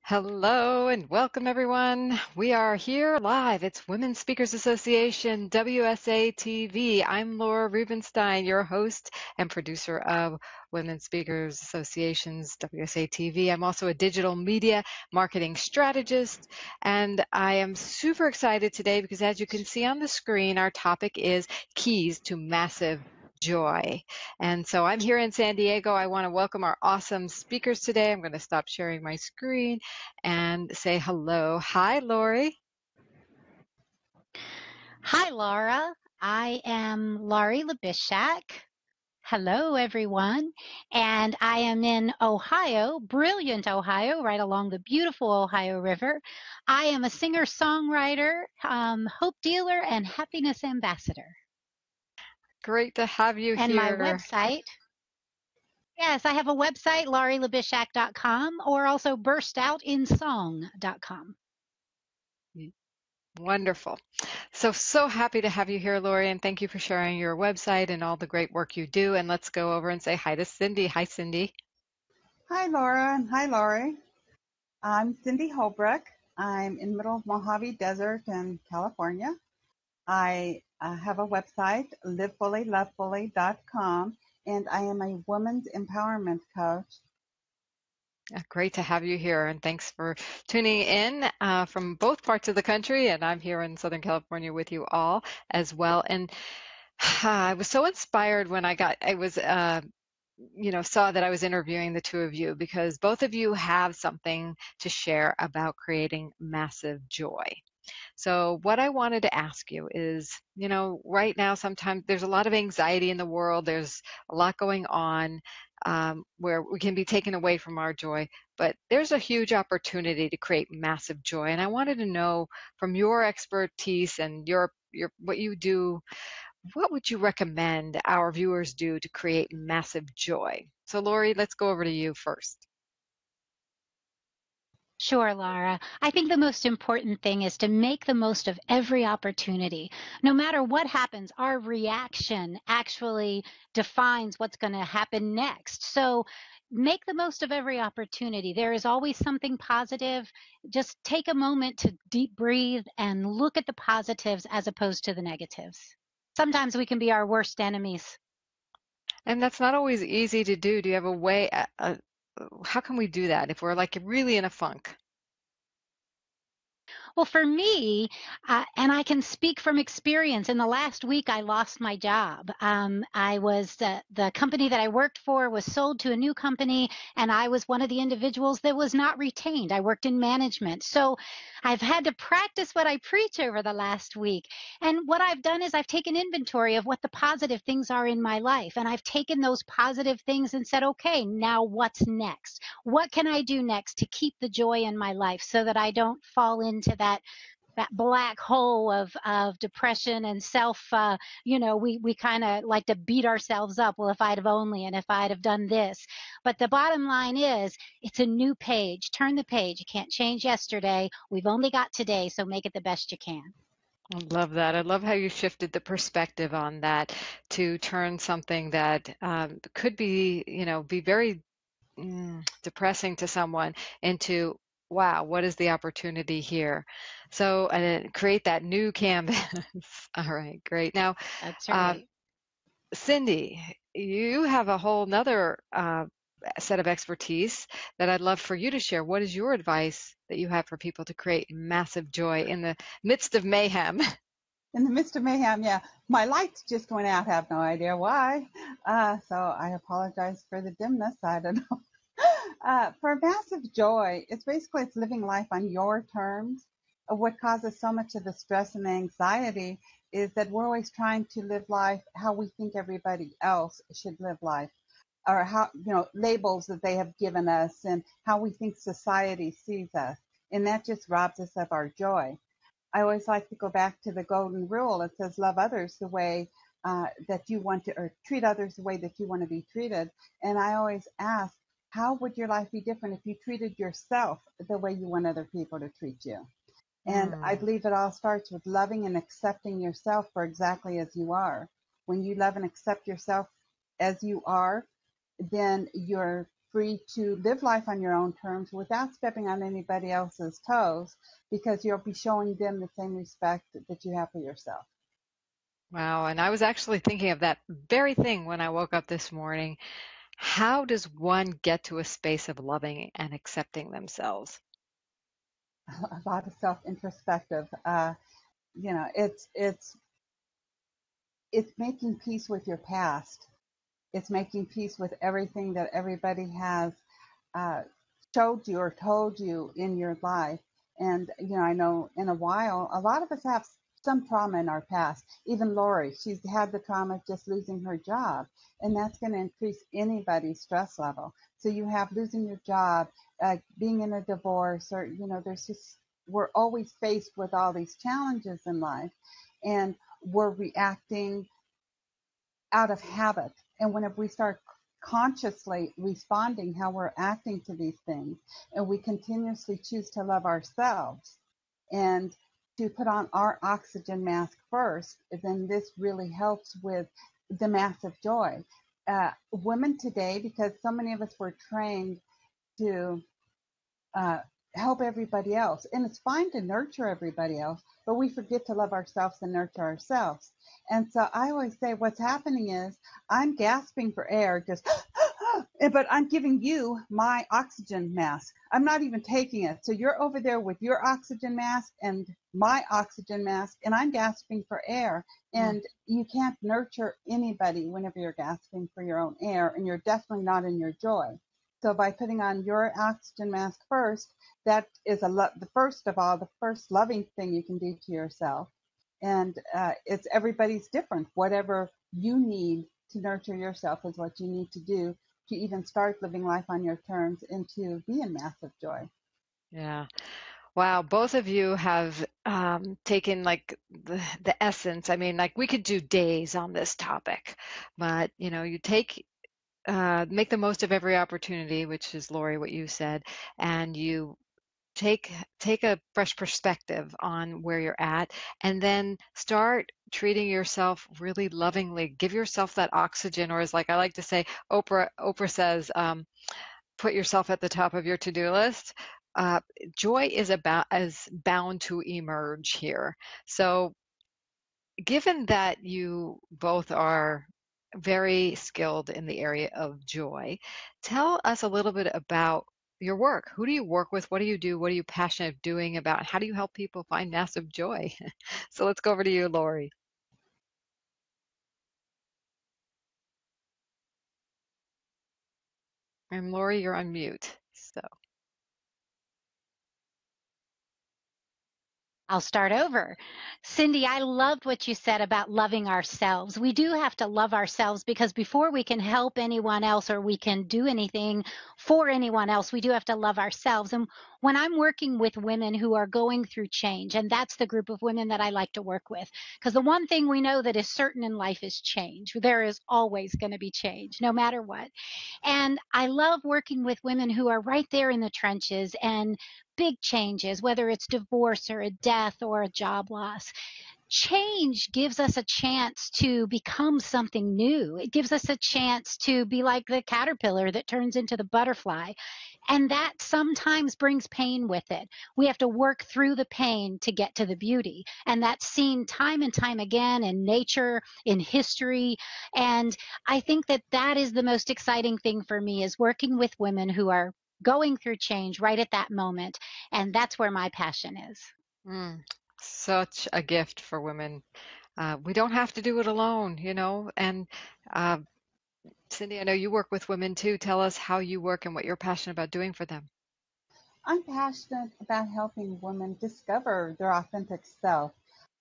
Hello and welcome everyone. We are here live. It's Women's Speakers Association, WSATV. I'm Laura Rubenstein, your host and producer of Women's Speakers Association's WSATV. I'm also a digital media marketing strategist, and I am super excited today because as you can see on the screen, our topic is keys to massive joy. And so I'm here in San Diego. I want to welcome our awesome speakers today. I'm going to stop sharing my screen and say hello. Hi, Laurie. Hi, Laura. I am Laurie Labishak. Hello, everyone. And I am in Ohio, brilliant Ohio, right along the beautiful Ohio River. I am a singer-songwriter, hope dealer, and happiness ambassador. Great to have you and here. My website, yes, I have a website, laurielabishak.com, or also burstoutinsong.com. Wonderful. So happy to have you here, Laurie, and thank you for sharing your website and all the great work you do. And let's go over and say hi to Cindy. Hi, Cindy. Hi, Laura, and hi, Laurie. I'm Cindy Holbrook. I'm in the middle of Mojave Desert in California. I have a website, livefullylovefully.com, and I am a women's empowerment coach. Great to have you here, and thanks for tuning in from both parts of the country, and I'm here in Southern California with you all as well. And I was so inspired when saw that I was interviewing the two of you because both of you have something to share about creating massive joy. So what I wanted to ask you is, right now sometimes there's a lot of anxiety in the world. There's a lot going on where we can be taken away from our joy, but there's a huge opportunity to create massive joy. And I wanted to know from your expertise and your what you do, what would you recommend our viewers do to create massive joy? So Laurie, let's go over to you first. Sure, Laura. I think the most important thing is to make the most of every opportunity. No matter what happens, our reaction actually defines what's going to happen next. So make the most of every opportunity. There is always something positive. Just take a moment to deep breathe and look at the positives as opposed to the negatives. Sometimes we can be our worst enemies. And that's not always easy to do. Do you have a way, how can we do that if we're like really in a funk? Well, for me, and I can speak from experience, in the last week I lost my job. The company that I worked for was sold to a new company, and I was one of the individuals that was not retained. I worked in management. So I've had to practice what I preach over the last week. And what I've done is I've taken inventory of what the positive things are in my life. And I've taken those positive things and said, okay, now what's next? What can I do next to keep the joy in my life so that I don't fall into that black hole of depression and we kind of like to beat ourselves up. Well, if I'd have only, and if I'd have done this. But the bottom line is it's a new page. Turn the page. You can't change yesterday. We've only got today, so make it the best you can. I love that. I love how you shifted the perspective on that to turn something that could be, be very depressing to someone into, wow, what is the opportunity here? So, and then create that new canvas. All right, great. Now, that's right. Cindy, you have a whole nother set of expertise that I'd love for you to share. What is your advice that you have for people to create massive joy in the midst of mayhem? In the midst of mayhem, yeah. My lights just went out. Have no idea why. So I apologize for the dimness. I don't know. For massive joy, it's living life on your terms. What causes so much of the stress and anxiety is that we're always trying to live life how we think everybody else should live life, or how, labels that they have given us and how we think society sees us. And that just robs us of our joy. I always like to go back to the golden rule. It says, love others the way that you want to, or treat others the way that you want to be treated. And I always ask, how would your life be different if you treated yourself the way you want other people to treat you? And I believe it all starts with loving and accepting yourself for exactly as you are. When you love and accept yourself as you are, then your free to live life on your own terms without stepping on anybody else's toes, because you'll be showing them the same respect that you have for yourself. Wow, and I was actually thinking of that very thing when I woke up this morning. How does one get to a space of loving and accepting themselves? A lot of self-introspective. It's making peace with your past. It's making peace with everything that everybody has uh, showed you or told you in your life. And, I know in a while, a lot of us have some trauma in our past. Even Laurie, she's had the trauma of just losing her job, and that's going to increase anybody's stress level. So you have losing your job, being in a divorce, or, we're always faced with all these challenges in life, and we're reacting out of habit. And whenever we start consciously responding how we're acting to these things, and we continuously choose to love ourselves and to put on our oxygen mask first, then this really helps with the massive joy. Women today, because so many of us were trained to uh, help everybody else. And it's fine to nurture everybody else, but we forget to love ourselves and nurture ourselves. And so I always say what's happening is I'm gasping for air, just, but I'm giving you my oxygen mask. I'm not even taking it. So you're over there with your oxygen mask and my oxygen mask, and I'm gasping for air. And you can't nurture anybody whenever you're gasping for your own air, and you're definitely not in your joy. So by putting on your oxygen mask first, that is the first of all, the first loving thing you can do to yourself. And it's everybody's different. Whatever you need to nurture yourself is what you need to do to even start living life on your terms and to be in massive joy. Yeah. Wow, both of you have taken like the essence. I mean, like we could do days on this topic, but you make the most of every opportunity, which is Laurie, what you said, and you take a fresh perspective on where you're at, and then start treating yourself really lovingly. Give yourself that oxygen, or as like I like to say, Oprah says, put yourself at the top of your to-do list. Uh, Joy is bound to emerge here. So given that you both are very skilled in the area of joy, tell us a little bit about your work. Who do you work with? What do you do? What are you passionate doing about? How do you help people find massive joy? So let's go over to you, Laurie. And Laurie, you're on mute. So, I'll start over. Cindy, I loved what you said about loving ourselves. We do have to love ourselves because before we can help anyone else or we can do anything for anyone else, we do have to love ourselves. And when I'm working with women who are going through change, and that's the group of women that I like to work with, because the one thing we know that is certain in life is change. There is always going to be change, no matter what. And I love working with women who are right there in the trenches and big changes, whether it's divorce or a death or a job loss. Change gives us a chance to become something new. It gives us a chance to be like the caterpillar that turns into the butterfly. And that sometimes brings pain with it. We have to work through the pain to get to the beauty. And that's seen time and time again in nature, in history. And I think that that is the most exciting thing for me, is working with women who are going through change right at that moment. And that's where my passion is. mm, such a gift for women. We don't have to do it alone, and uh, Cindy, I know you work with women too. Tell us how you work and what you're passionate about doing for them. I'm passionate about helping women discover their authentic self.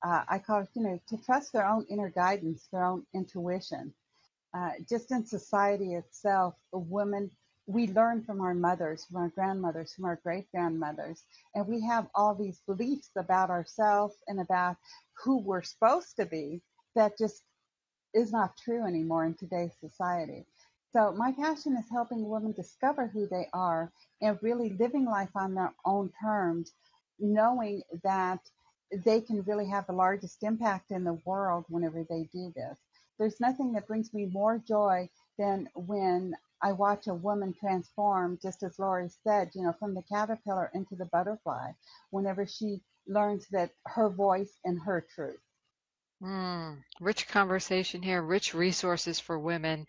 I call it, to trust their own inner guidance, their own intuition. Just in society itself, women, we learn from our mothers, from our grandmothers, from our great grandmothers, and we have all these beliefs about ourselves and about who we're supposed to be that just is not true anymore in today's society. So my passion is helping women discover who they are and really living life on their own terms, knowing that they can really have the largest impact in the world whenever they do this. There's nothing that brings me more joy than when I watch a woman transform, just as Laurie said, from the caterpillar into the butterfly, whenever she learns that her voice and her truth. Rich conversation here, rich resources for women.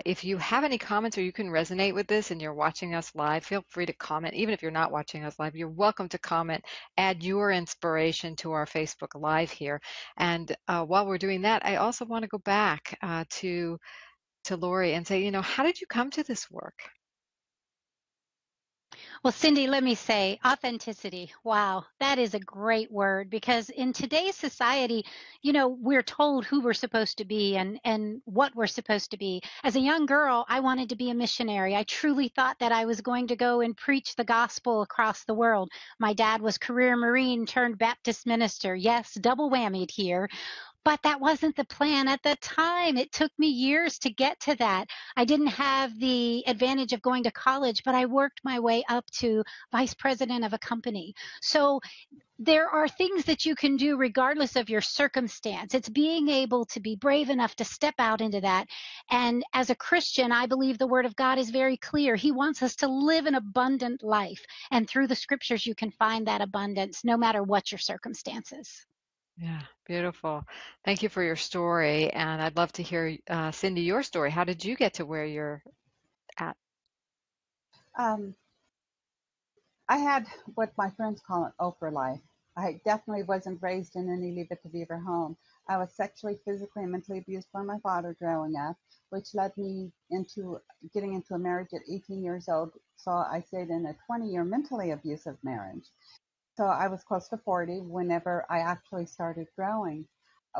If you have any comments or you can resonate with this and you're watching us live, feel free to comment. Even if you're not watching us live, you're welcome to comment, add your inspiration to our Facebook Live here. And while we're doing that, I also want to go back to Laurie and say, how did you come to this work? Well, Cindy, let me say authenticity. Wow, that is a great word, because in today's society, we're told who we're supposed to be and what we're supposed to be. As a young girl, I wanted to be a missionary. I truly thought that I was going to go and preach the gospel across the world. My dad was career Marine turned Baptist minister. Yes, double whammied here. But that wasn't the plan at the time. It took me years to get to that. I didn't have the advantage of going to college, but I worked my way up to vice president of a company. So there are things that you can do regardless of your circumstance. It's being able to be brave enough to step out into that. And as a Christian, I believe the word of God is very clear. He wants us to live an abundant life. And through the scriptures, you can find that abundance no matter what your circumstances. Yeah, beautiful. Thank you for your story. And I'd love to hear, Cindy, your story. How did you get to where you're at? Um, I had what my friends call an Oprah life. I definitely wasn't raised in any Leave It to Beaver home. I was sexually, physically, and mentally abused by my father growing up, which led me into getting into a marriage at 18 years old. So I stayed in a 20-year mentally abusive marriage. So I was close to 40 whenever I actually started growing.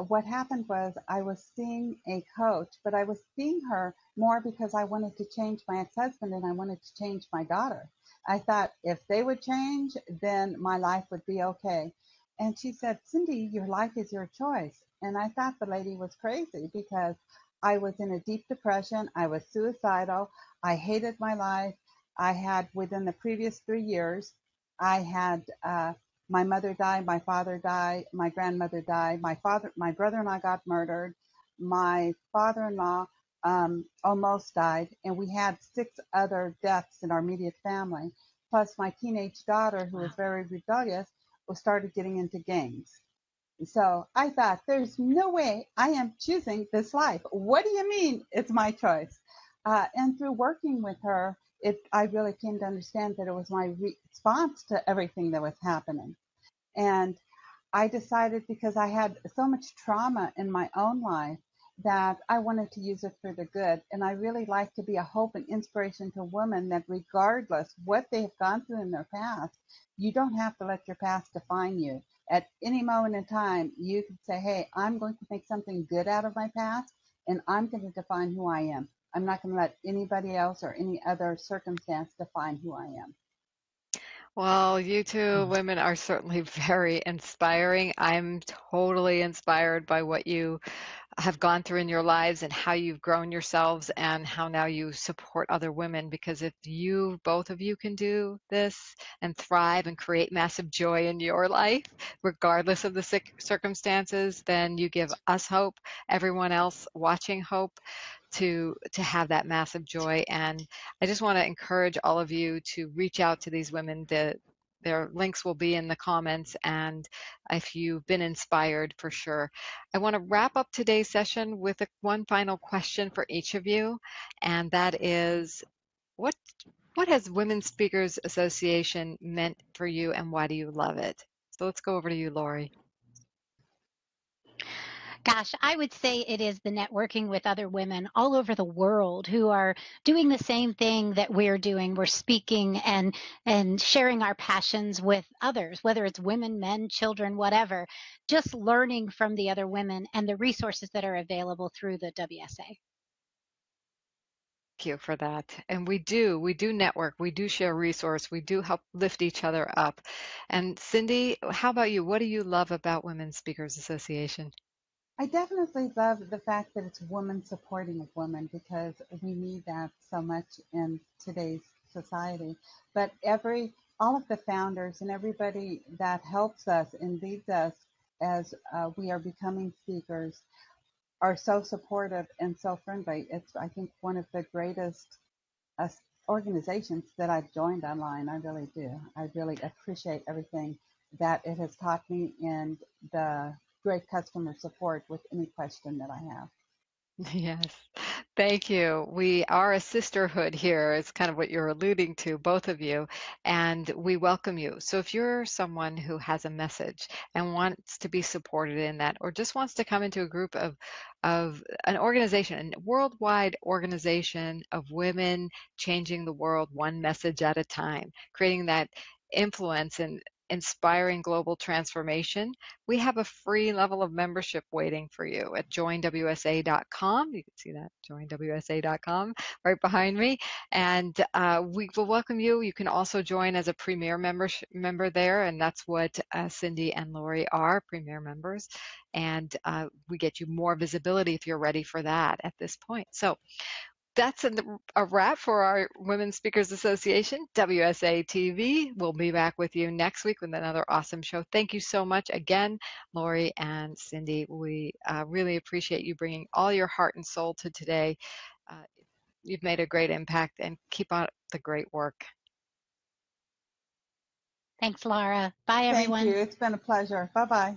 What happened was I was seeing a coach, but I was seeing her more because I wanted to change my ex-husband and I wanted to change my daughter. I thought if they would change, then my life would be okay. And she said, Cindy, your life is your choice. And I thought the lady was crazy because I was in a deep depression. I was suicidal. I hated my life. I had, within the previous 3 years, I had my mother died, my father died, my grandmother died, my brother-in-law got murdered, my father-in-law almost died, and we had 6 other deaths in our immediate family. Plus, my teenage daughter, who was very rebellious, started getting into gangs. So I thought, there's no way I am choosing this life. What do you mean it's my choice? And through working with her, I really came to understand that it was my response to everything that was happening. And I decided, because I had so much trauma in my own life, that I wanted to use it for the good. And I really like to be a hope and inspiration to women that regardless what they have gone through in their past, you don't have to let your past define you. At any moment in time, you can say, hey, I'm going to make something good out of my past and I'm going to define who I am. I'm not going to let anybody else or any other circumstance define who I am. Well, you two women are certainly very inspiring. I'm totally inspired by what you have gone through in your lives and how you've grown yourselves and how now you support other women. Because if you, both of you, can do this and thrive and create massive joy in your life, regardless of the circumstances, then you give us hope, everyone else watching hope, to have that massive joy. And I just want to encourage all of you to reach out to these women. Their links will be in the comments, and if you've been inspired, for sure. I want to wrap up today's session with one final question for each of you, and that is, what has Women Speakers Association meant for you, and why do you love it? So let's go over to you, Laurie. Gosh, I would say it is the networking with other women all over the world who are doing the same thing that we're doing. We're speaking and sharing our passions with others, whether it's women, men, children, whatever, just learning from the other women and the resources that are available through the WSA. Thank you for that. And we do network, we do share resource, we do help lift each other up. And Cindy, how about you? What do you love about Women Speakers Association? I definitely love the fact that it's women supporting women, because we need that so much in today's society. But all of the founders and everybody that helps us and leads us as we are becoming speakers are so supportive and so friendly. It's, I think, one of the greatest organizations that I've joined online. I really do. I really appreciate everything that it has taught me and the great customer support with any question that I have. Yes, thank you. We are a sisterhood here, is kind of what you're alluding to, both of you, and we welcome you. So if you're someone who has a message and wants to be supported in that, or just wants to come into a group of an organization, a worldwide organization of women changing the world one message at a time, creating that influence and inspiring global transformation, we have a free level of membership waiting for you at joinwsa.com. You can see that, joinwsa.com, right behind me. And we will welcome you. You can also join as a premier member there, and that's what Cindy and Laurie are, premier members. And we get you more visibility if you're ready for that at this point. So that's a wrap for our Women Speakers Association, WSATV. We'll be back with you next week with another awesome show. Thank you so much again, Laurie and Cindy. We really appreciate you bringing all your heart and soul to today. Uh, you've made a great impact, and keep on the great work. Thanks, Laura. Bye, Thank you. everyone. It's been a pleasure. Bye-bye.